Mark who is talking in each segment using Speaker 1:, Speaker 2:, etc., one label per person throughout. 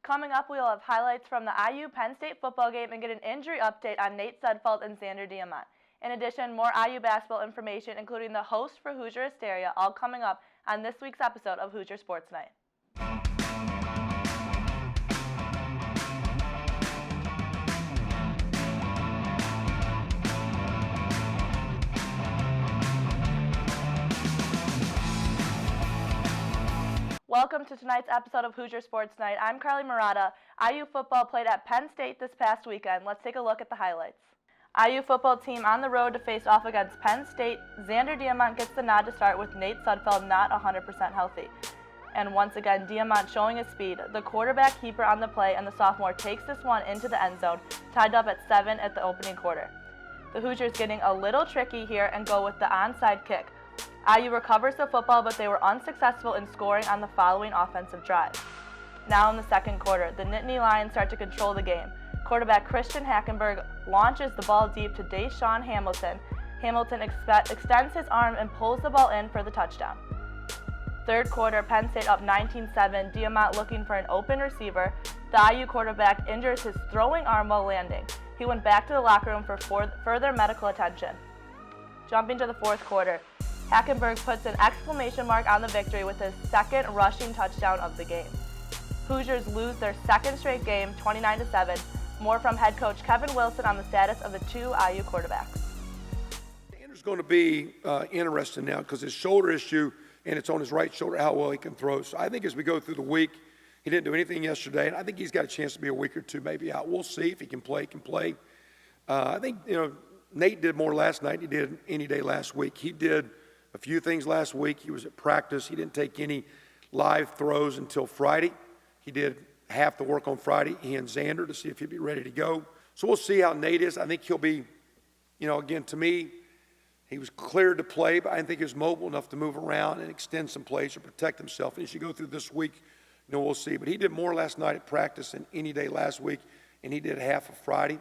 Speaker 1: Coming up, we'll have highlights from the IU Penn State football game and get an injury update on Nate Sudfeld and Xander Diamant. In addition, more IU basketball information, including the host for Hoosier Hysteria, all coming up on this week's episode of Hoosier Sports Night. Welcome to tonight's episode of Hoosier Sports Night. I'm Carly Murata. IU football played at Penn State this past weekend. Let's take a look at the highlights. IU football team on the road to face off against Penn State. Xander Diamant gets the nod to start with Nate Sudfeld not 100% healthy. And once again, Diamant showing his speed. The quarterback keeper on the play, and the sophomore takes this one into the end zone, tied up at 7 at the opening quarter. The Hoosiers getting a little tricky here and go with the onside kick. IU recovers the football, but they were unsuccessful in scoring on the following offensive drive. Now in the second quarter, the Nittany Lions start to control the game. Quarterback Christian Hackenberg launches the ball deep to Deshaun Hamilton. Hamilton extends his arm and pulls the ball in for the touchdown. Third quarter, Penn State up 19-7, Diamant looking for an open receiver. The IU quarterback injures his throwing arm while landing. He went back to the locker room for further medical attention. Jumping to the fourth quarter, Hackenberg puts an exclamation mark on the victory with his second rushing touchdown of the game. Hoosiers lose their second straight game, 29-7. More from head coach Kevin Wilson on the status of the two IU quarterbacks.
Speaker 2: Xander's going to be interesting now because his shoulder issue, and it's on his right shoulder, how well he can throw. So I think as we go through the week, he didn't do anything yesterday, and I think he's got a chance to be a week or two maybe out. We'll see if he can play. I think, Nate did more last night than he did any day last week. He did a few things last week. He was at practice. He didn't take any live throws until Friday. He did half the work on Friday, he and Xander, to see if he'd be ready to go. So we'll see how Nate is. I think he'll be, again, to me, he was cleared to play, but I didn't think he was mobile enough to move around and extend some plays or protect himself. And as you go through this week, we'll see. But he did more last night at practice than any day last week, and he did half of Friday.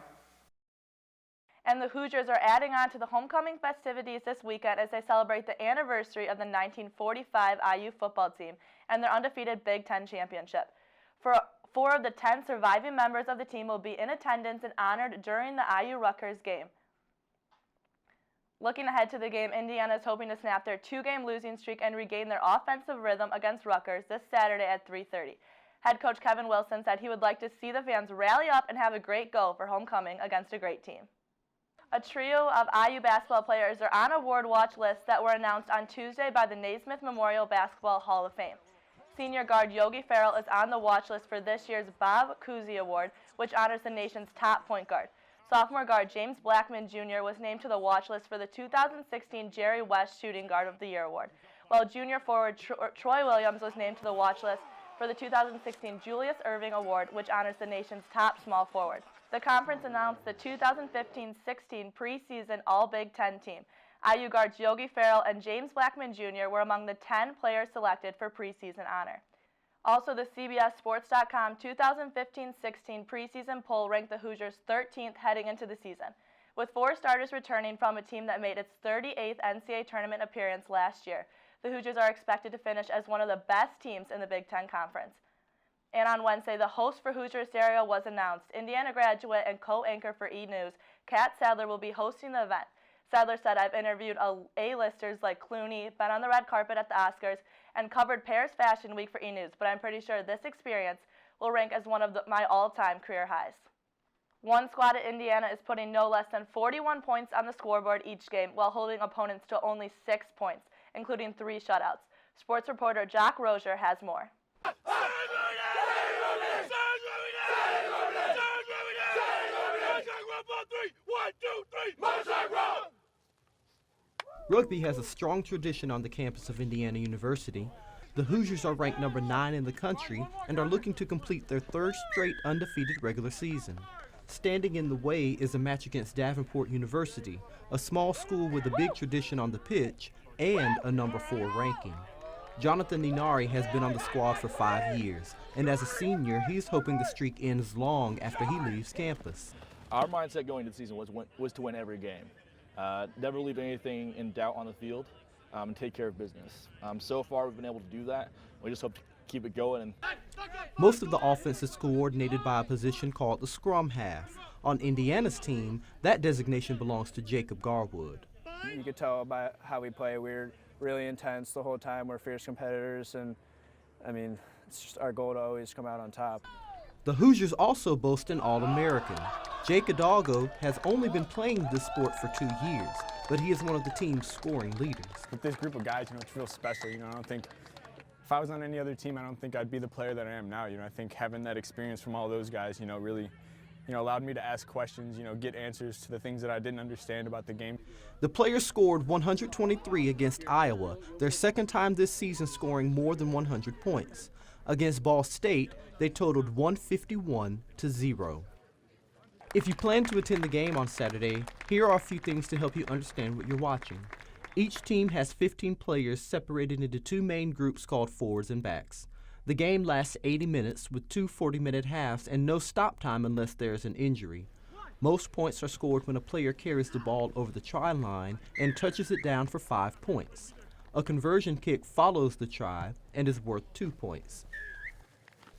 Speaker 1: And the Hoosiers are adding on to the homecoming festivities this weekend as they celebrate the anniversary of the 1945 IU football team and their undefeated Big Ten championship. 4 of the 10 surviving members of the team will be in attendance and honored during the IU-Rutgers game. Looking ahead to the game, Indiana is hoping to snap their 2-game losing streak and regain their offensive rhythm against Rutgers this Saturday at 3:30. Head coach Kevin Wilson said he would like to see the fans rally up and have a great go for homecoming against a great team. A trio of IU basketball players are on award watch lists that were announced on Tuesday by the Naismith Memorial Basketball Hall of Fame. Senior guard Yogi Ferrell is on the watch list for this year's Bob Cousy Award, which honors the nation's top point guard. Sophomore guard James Blackman Jr. was named to the watch list for the 2016 Jerry West Shooting Guard of the Year Award, while junior forward Troy Williams was named to the watch list for the 2016 Julius Erving Award, which honors the nation's top small forward. The conference announced the 2015-16 preseason All-Big Ten team. IU guards Yogi Ferrell and James Blackman Jr. were among the 10 players selected for preseason honor. Also, the CBSSports.com 2015-16 preseason poll ranked the Hoosiers 13th heading into the season. With 4 starters returning from a team that made its 38th NCAA tournament appearance last year, the Hoosiers are expected to finish as one of the best teams in the Big Ten Conference. And on Wednesday, the host for Hoosier Hysteria was announced. Indiana graduate and co-anchor for E! News, Kat Sadler, will be hosting the event. Sadler said, "I've interviewed A-listers like Clooney, been on the red carpet at the Oscars, and covered Paris Fashion Week for E! News, but I'm pretty sure this experience will rank as one of my all-time career highs." One squad at Indiana is putting no less than 41 points on the scoreboard each game while holding opponents to only 6 points, including 3 shutouts. Sports reporter Jock Rozier has more.
Speaker 3: Rugby has a strong tradition on the campus of Indiana University. The Hoosiers are ranked number 9 in the country and are looking to complete their 3rd straight undefeated regular season. Standing in the way is a match against Davenport University, a small school with a big tradition on the pitch and a number 4 ranking. Jonathan Ninari has been on the squad for 5 years, and as a senior, he's hoping the streak ends long after he leaves campus.
Speaker 4: Our mindset going into the season was to win every game. Never leave anything in doubt on the field and take care of business. So far, we've been able to do that. We just hope keep it going. And
Speaker 3: Most of the offense is coordinated by a position called the scrum half. On Indiana's team, that designation belongs to Jacob Garwood.
Speaker 5: You could tell by how we play. We're really intense the whole time. We're fierce competitors, and I mean, it's just our goal to always come out on top.
Speaker 3: The Hoosiers also boast an All-American. Jake Hidalgo has only been playing this sport for 2 years, but he is one of the team's scoring leaders.
Speaker 6: With this group of guys, it's real special. I don't think if I was on any other team, I don't think I'd be the player that I am now. I think having that experience from all those guys, really, allowed me to ask questions, get answers to the things that I didn't understand about the game.
Speaker 3: The players scored 123 against Iowa, their second time this season scoring more than 100 points. Against Ball State, they totaled 151-0. If you plan to attend the game on Saturday, here are a few things to help you understand what you're watching. Each team has 15 players separated into 2 main groups called forwards and backs. The game lasts 80 minutes with 2 40-minute halves and no stop time unless there's an injury. Most points are scored when a player carries the ball over the try line and touches it down for 5 points. A conversion kick follows the try and is worth 2 points.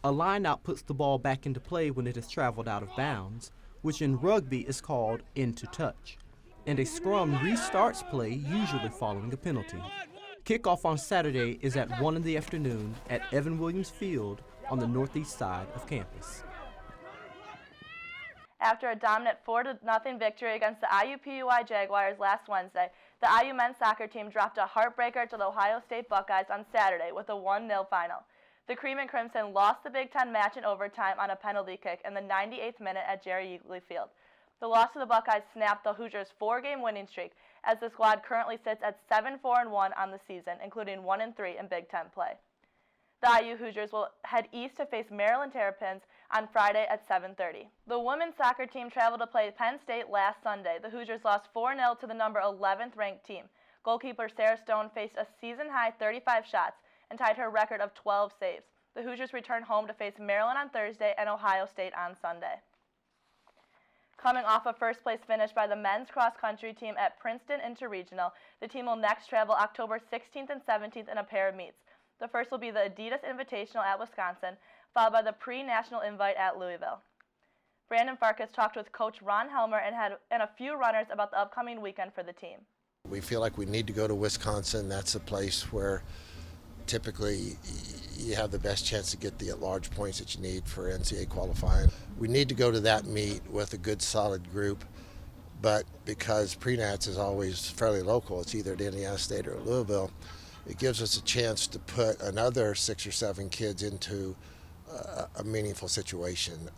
Speaker 3: A line-out puts the ball back into play when it has traveled out of bounds, which in rugby is called into touch. And a scrum restarts play, usually following a penalty. Kickoff on Saturday is at 1 in the afternoon at Evan Williams Field on the northeast side of campus.
Speaker 1: After a dominant 4-0 victory against the IUPUI Jaguars last Wednesday, the IU men's soccer team dropped a heartbreaker to the Ohio State Buckeyes on Saturday with a 1-0 final. The Cream and Crimson lost the Big Ten match in overtime on a penalty kick in the 98th minute at Jerry Yeagley Field. The loss to the Buckeyes snapped the Hoosiers' 4-game winning streak, as the squad currently sits at 7-4-1 on the season, including 1-3 in Big Ten play. The IU Hoosiers will head east to face Maryland Terrapins on Friday at 7:30. The women's soccer team traveled to play Penn State last Sunday. The Hoosiers lost 4-0 to the number 11th ranked team. Goalkeeper Sarah Stone faced a season-high 35 shots and tied her record of 12 saves. The Hoosiers return home to face Maryland on Thursday and Ohio State on Sunday. Coming off a first-place finish by the men's cross-country team at Princeton Interregional, the team will next travel October 16th and 17th in a pair of meets. The first will be the Adidas Invitational at Wisconsin, followed by the pre-national invite at Louisville. Brandon Farkas talked with Coach Ron Helmer and a few runners about the upcoming weekend for the team.
Speaker 7: We feel like we need to go to Wisconsin. That's a place where typically you have the best chance to get the at-large points that you need for NCAA qualifying. We need to go to that meet with a good, solid group, but because pre-nats is always fairly local, it's either at Indiana State or Louisville, it gives us a chance to put another 6 or 7 kids into a meaningful situation.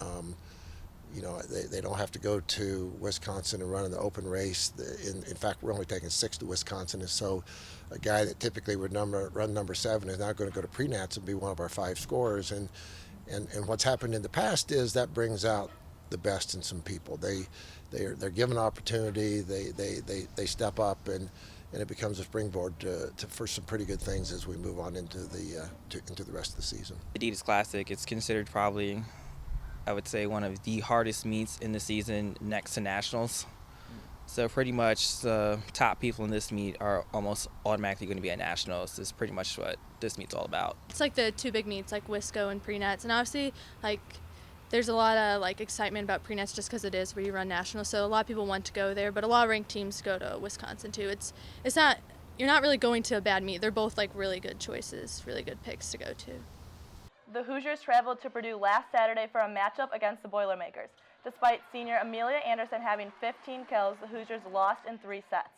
Speaker 7: They don't have to go to Wisconsin and run in the open race. In fact, we're only taking 6 to Wisconsin, and so a guy that typically would run number 7 is now going to go to pre-nats and be one of our 5 scorers. And what's happened in the past is that brings out the best in some people. They're given opportunity. They step up, and it becomes a springboard for some pretty good things as we move on into the rest of the season.
Speaker 8: Adidas Classic, it's considered probably, I would say, one of the hardest meets in the season next to Nationals. So pretty much the top people in this meet are almost automatically going to be at Nationals. This is pretty much what this meet's all about.
Speaker 9: It's like the 2 big meets, like Wisco and pre-nats, and obviously, there's a lot of excitement about pre-nats just because it is where you run Nationals. So a lot of people want to go there, but a lot of ranked teams go to Wisconsin too. It's not, you're not really going to a bad meet. They're both really good choices, really good picks to go to.
Speaker 1: The Hoosiers traveled to Purdue last Saturday for a matchup against the Boilermakers. Despite senior Amelia Anderson having 15 kills, the Hoosiers lost in 3 sets.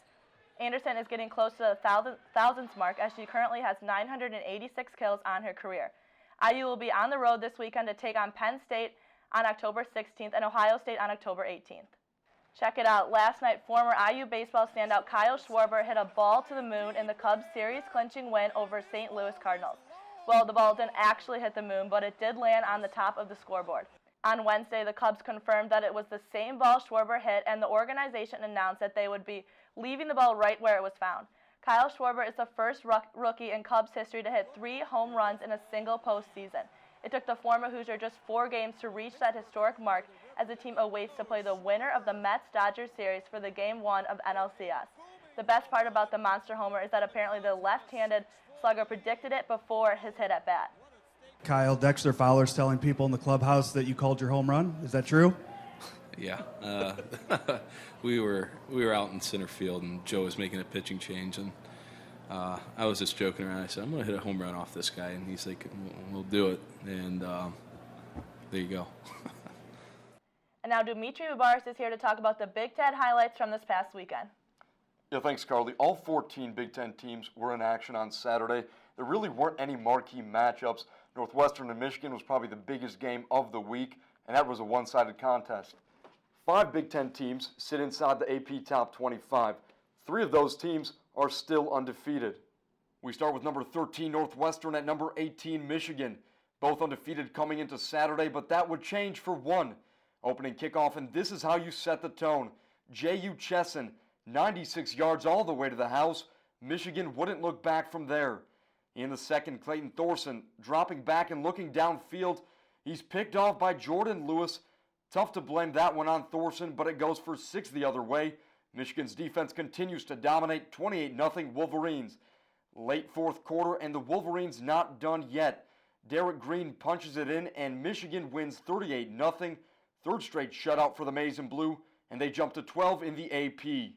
Speaker 1: Anderson is getting close to the thousands mark as she currently has 986 kills on her career. IU will be on the road this weekend to take on Penn State on October 16th and Ohio State on October 18th. Check it out. Last night, former IU baseball standout Kyle Schwarber hit a ball to the moon in the Cubs' series-clinching win over St. Louis Cardinals. Well, the ball didn't actually hit the moon, but it did land on the top of the scoreboard. On Wednesday, the Cubs confirmed that it was the same ball Schwarber hit, and the organization announced that they would be leaving the ball right where it was found. Kyle Schwarber is the first rookie in Cubs history to hit 3 home runs in a single postseason. It took the former Hoosier just 4 games to reach that historic mark as the team awaits to play the winner of the Mets-Dodgers series for the Game 1 of NLCS. The best part about the monster homer is that apparently the left-handed slugger predicted it before his hit at bat.
Speaker 10: Kyle, Dexter Fowler's telling people in the clubhouse that you called your home run. Is that true?
Speaker 11: Yeah. We were out in center field, and Joe was making a pitching change, and I was just joking around. I said, I'm going to hit a home run off this guy, and he's like, we'll do it. And there you go.
Speaker 1: And now Dimitri Bubaris is here to talk about the Big Ten highlights from this past weekend.
Speaker 12: Yeah, thanks, Carly. All 14 Big Ten teams were in action on Saturday. There really weren't any marquee matchups. Northwestern and Michigan was probably the biggest game of the week, and that was a one-sided contest. 5 Big Ten teams sit inside the AP Top 25. 3 of those teams are still undefeated. We start with number 13 Northwestern at number 18 Michigan. Both undefeated coming into Saturday, but that would change for one. Opening kickoff, and this is how you set the tone. J.U. Chesson, 96 yards all the way to the house. Michigan wouldn't look back from there. In the second, Clayton Thorson dropping back and looking downfield. He's picked off by Jordan Lewis. Tough to blame that one on Thorson, but it goes for 6 the other way. Michigan's defense continues to dominate, 28-0 Wolverines. Late fourth quarter, and the Wolverines not done yet. Derek Green punches it in, and Michigan wins 38-0. Third straight shutout for the Maize and Blue, and they jump to 12 in the AP.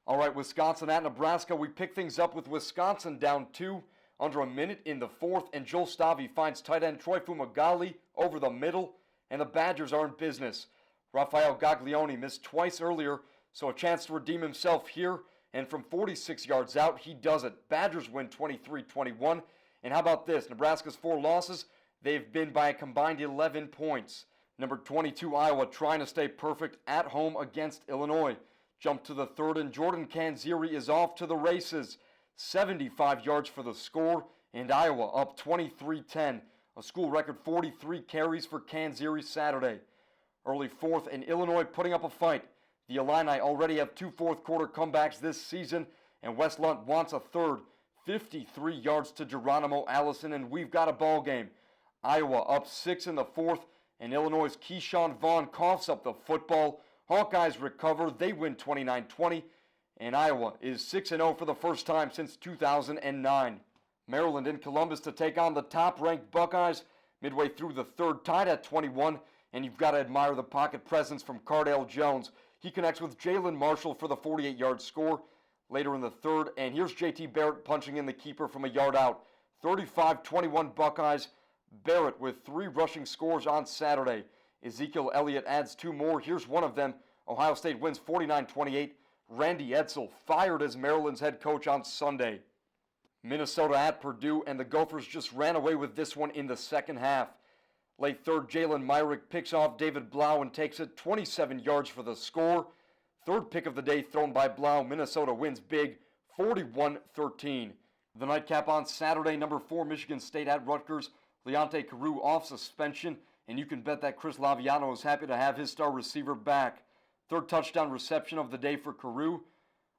Speaker 12: All right, Wisconsin at Nebraska. We pick things up with Wisconsin down 2, under a minute in the fourth, and Joel Stavi finds tight end Troy Fumagalli over the middle, and the Badgers are in business. Rafael Gaglione missed twice earlier, so a chance to redeem himself here, and from 46 yards out, he does it. Badgers win 23-21, and how about this? Nebraska's 4 losses, they've been by a combined 11 points. Number 22, Iowa, trying to stay perfect at home against Illinois. Jump to the third, and Jordan Canzeri is off to the races. 75 yards for the score, and Iowa up 23-10. A school record 43 carries for Canzeri Saturday. Early fourth, and Illinois putting up a fight. The Illini already have 2 fourth-quarter comebacks this season, and West Lunt wants a third. 53 yards to Geronimo Allison, and we've got a ball game. Iowa up 6 in the fourth, and Illinois' Keyshawn Vaughn coughs up the football. Hawkeyes recover. They win 29-20, and Iowa is 6-0 for the first time since 2009. Maryland in Columbus to take on the top-ranked Buckeyes. Midway through the third, tied at 21, and you've got to admire the pocket presence from Cardale Jones. He connects with Jalen Marshall for the 48-yard score later in the third, and here's J.T. Barrett punching in the keeper from a yard out. 35-21 Buckeyes. Barrett with 3 rushing scores on Saturday. Ezekiel Elliott adds 2 more. Here's one of them. Ohio State wins 49-28. Randy Edsall fired as Maryland's head coach on Sunday. Minnesota at Purdue, and the Gophers just ran away with this one in the second half. Late third, Jalen Myrick picks off David Blau and takes it 27 yards for the score. Third pick of the day thrown by Blau. Minnesota wins big, 41-13. The nightcap on Saturday, number 4 Michigan State at Rutgers. Leonte Carew off suspension, and you can bet that Chris Laviano is happy to have his star receiver back. Third touchdown reception of the day for Carew.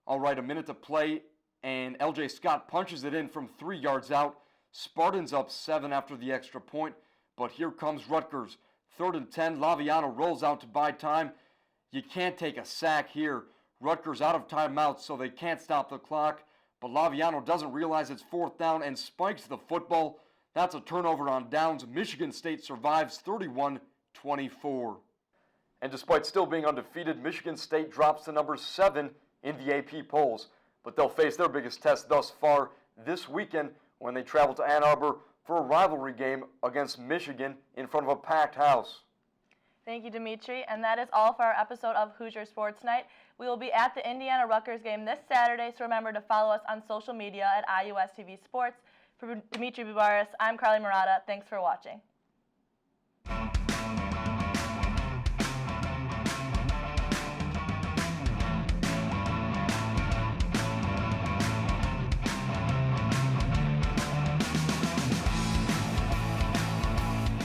Speaker 12: All right, a minute to play, and L.J. Scott punches it in from 3 yards out. Spartans up 7 after the extra point, but here comes Rutgers. 3rd and 10, Laviano rolls out to buy time. You can't take a sack here. Rutgers out of timeouts, so they can't stop the clock, but Laviano doesn't realize it's 4th down and spikes the football. That's a turnover on downs. Michigan State survives 31-24. And despite still being undefeated, Michigan State drops to number 7 in the AP polls. But they'll face their biggest test thus far this weekend when they travel to Ann Arbor for a rivalry game against Michigan in front of a packed house.
Speaker 1: Thank you, Dimitri. And that is all for our episode of Hoosier Sports Night. We will be at the Indiana-Rutgers game this Saturday, so remember to follow us on social media at IUS TV Sports. For Dimitri Bubaris, I'm Carly Murata. Thanks for watching.